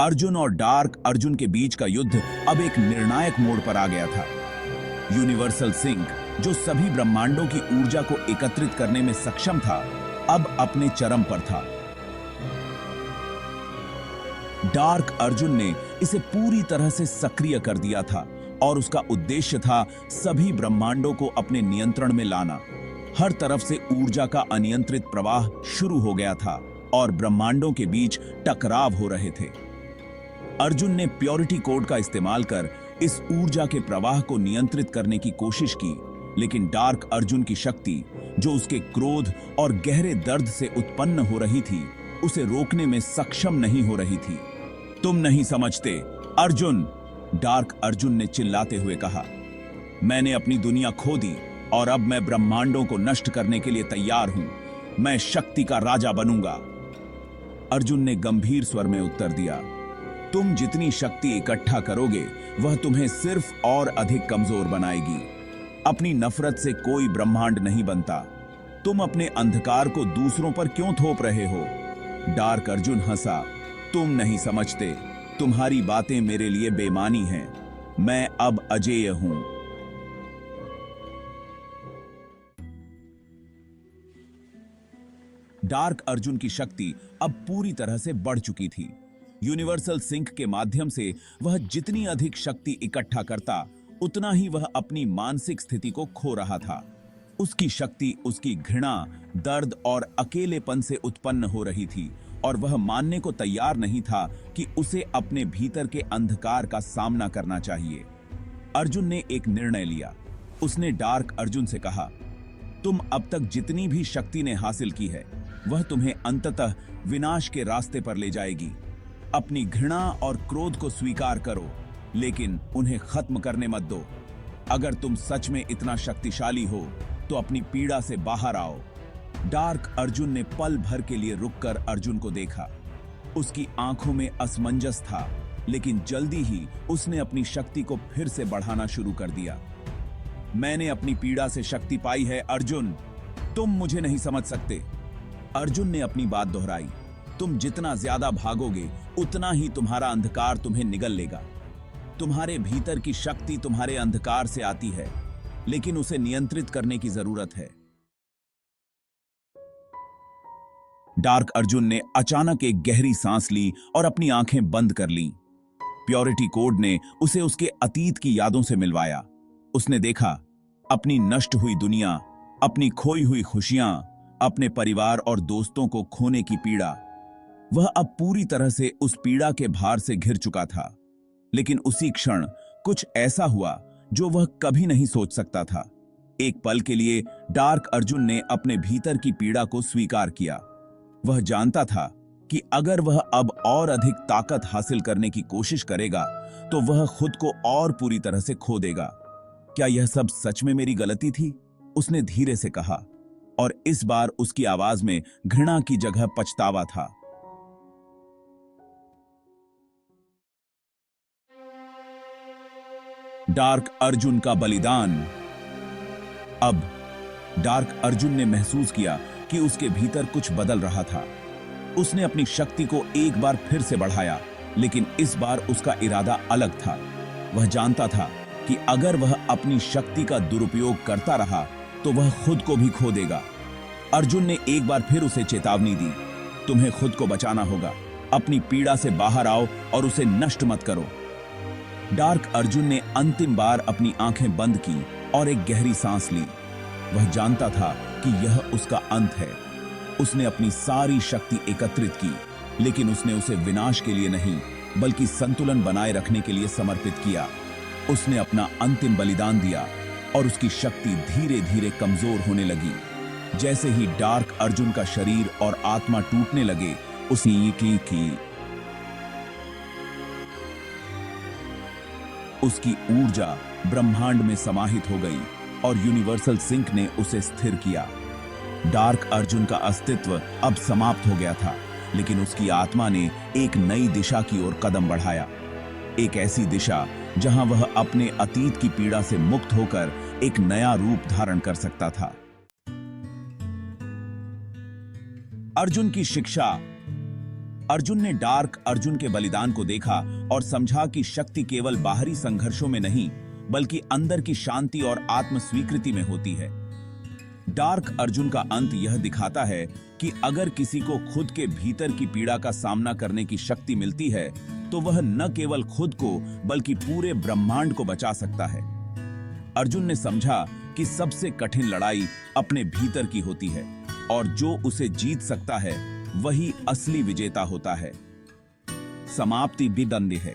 अर्जुन और डार्क अर्जुन के बीच का युद्ध अब एक निर्णायक मोड़ पर आ गया था। यूनिवर्सल सिंक, जो सभी ब्रह्मांडों की ऊर्जा को एकत्रित करने में सक्षम था, अब अपने चरम पर था। डार्क अर्जुन ने इसे पूरी तरह से सक्रिय कर दिया था और उसका उद्देश्य था सभी ब्रह्मांडों को अपने नियंत्रण में लाना। हर तरफ से ऊर्जा का अनियंत्रित प्रवाह शुरू हो गया था और ब्रह्मांडों के बीच टकराव हो रहे थे। अर्जुन ने प्योरिटी कोड का इस्तेमाल कर इस ऊर्जा के प्रवाह को नियंत्रित करने की कोशिश की, लेकिन डार्क अर्जुन की शक्ति, जो उसके क्रोध और गहरे दर्द से उत्पन्न हो रही थी, उसे रोकने में सक्षम नहीं हो रही थी। तुम नहीं समझते, अर्जुन, डार्क अर्जुन ने चिल्लाते हुए कहा। मैंने अपनी दुनिया खो दी और अब मैं ब्रह्मांडों को नष्ट करने के लिए तैयार हूं। मैं शक्ति का राजा बनूंगा। अर्जुन ने गंभीर स्वर में उत्तर दिया, तुम जितनी शक्ति इकट्ठा करोगे, वह तुम्हें सिर्फ और अधिक कमजोर बनाएगी। अपनी नफरत से कोई ब्रह्मांड नहीं बनता। तुम अपने अंधकार को दूसरों पर क्यों थोप रहे हो? डार्क अर्जुन हंसा। तुम नहीं समझते, तुम्हारी बातें मेरे लिए बेमानी हैं। मैं अब अजेय हूं। डार्क अर्जुन की शक्ति अब पूरी तरह से बढ़ चुकी थी। यूनिवर्सल सिंक के माध्यम से वह जितनी अधिक शक्ति इकट्ठा करता, उतना ही वह अपनी मानसिक स्थिति को खो रहा था। उसकी शक्ति उसकी घृणा, दर्द और अकेलेपन से उत्पन्न हो रही थी और वह मानने को तैयार नहीं था कि उसे अपने भीतर के अंधकार का सामना करना चाहिए। अर्जुन ने एक निर्णय लिया। उसने डार्क अर्जुन से कहा, तुम अब तक जितनी भी शक्ति ने हासिल की है, वह तुम्हें अंततः विनाश के रास्ते पर ले जाएगी। अपनी घृणा और क्रोध को स्वीकार करो, लेकिन उन्हें खत्म करने मत दो। अगर तुम सच में इतना शक्तिशाली हो, तो अपनी पीड़ा से बाहर आओ। डार्क अर्जुन ने पल भर के लिए रुककर अर्जुन को देखा। उसकी आंखों में असमंजस था, लेकिन जल्दी ही उसने अपनी शक्ति को फिर से बढ़ाना शुरू कर दिया। मैंने अपनी पीड़ा से शक्ति पाई है अर्जुन, तुम मुझे नहीं समझ सकते। अर्जुन ने अपनी बात दोहराई। तुम जितना ज्यादा भागोगे, उतना ही तुम्हारा अंधकार तुम्हें निगल लेगा। तुम्हारे भीतर की शक्ति तुम्हारे अंधकार से आती है, लेकिन उसे नियंत्रित करने की जरूरत है। डार्क अर्जुन ने अचानक एक गहरी सांस ली और अपनी आंखें बंद कर लीं। प्योरिटी कोड ने उसे उसके अतीत की यादों से मिलवाया। उसने देखा अपनी नष्ट हुई दुनिया, अपनी खोई हुई खुशियां, अपने परिवार और दोस्तों को खोने की पीड़ा। वह अब पूरी तरह से उस पीड़ा के भार से घिर चुका था। लेकिन उसी क्षण कुछ ऐसा हुआ जो वह कभी नहीं सोच सकता था। एक पल के लिए डार्क अर्जुन ने अपने भीतर की पीड़ा को स्वीकार किया। वह जानता था कि अगर वह अब और अधिक ताकत हासिल करने की कोशिश करेगा, तो वह खुद को और पूरी तरह से खो देगा। क्या यह सब सच में मेरी गलती थी? उसने धीरे से कहा, और इस बार उसकी आवाज में घृणा की जगह पछतावा था। डार्क अर्जुन का बलिदान। अब डार्क अर्जुन ने महसूस किया कि उसके भीतर कुछ बदल रहा था। उसने अपनी शक्ति को एक बार फिर से बढ़ाया, लेकिन इस बार उसका इरादा अलग था। वह जानता था कि अगर वह अपनी शक्ति का दुरुपयोग करता रहा, तो वह खुद को भी खो देगा। अर्जुन ने एक बार फिर उसे चेतावनी दी, तुम्हें खुद को बचाना होगा। अपनी पीड़ा से बाहर आओ और उसे नष्ट मत करो। डार्क अर्जुन ने अंतिम बार अपनी आंखें बंद की और एक गहरी सांस ली। वह जानता था कि यह उसका अंत है। उसने अपनी सारी शक्ति एकत्रित की, लेकिन उसने उसे विनाश के लिए नहीं, बल्कि संतुलन बनाए रखने के लिए समर्पित किया। उसने अपना अंतिम बलिदान दिया और उसकी शक्ति धीरे धीरे कमजोर होने लगी। जैसे ही डार्क अर्जुन का शरीर और आत्मा टूटने लगे, उसकी ऊर्जा ब्रह्मांड में समाहित हो गई और यूनिवर्सल सिंक ने उसे स्थिर किया। डार्क अर्जुन का अस्तित्व अब समाप्त हो गया था, लेकिन उसकी आत्मा ने एक नई दिशा की ओर कदम बढ़ाया। एक ऐसी दिशा जहां वह अपने अतीत की पीड़ा से मुक्त होकर एक नया रूप धारण कर सकता था। अर्जुन की शिक्षा। अर्जुन ने डार्क अर्जुन के बलिदान को देखा और समझा कि शक्ति केवल बाहरी संघर्षों में नहीं, बल्कि अंदर की शांति और आत्म स्वीकृति में होती है। डार्क अर्जुन का अंत यह दिखाता है कि अगर किसी को खुद के भीतर की पीड़ा का सामना करने की शक्ति मिलती है, तो वह न केवल खुद को बल्कि पूरे ब्रह्मांड को बचा सकता है। अर्जुन ने समझा कि सबसे कठिन लड़ाई अपने भीतर की होती है और जो उसे जीत सकता है वही असली विजेता होता है। समाप्ति भी दंड है।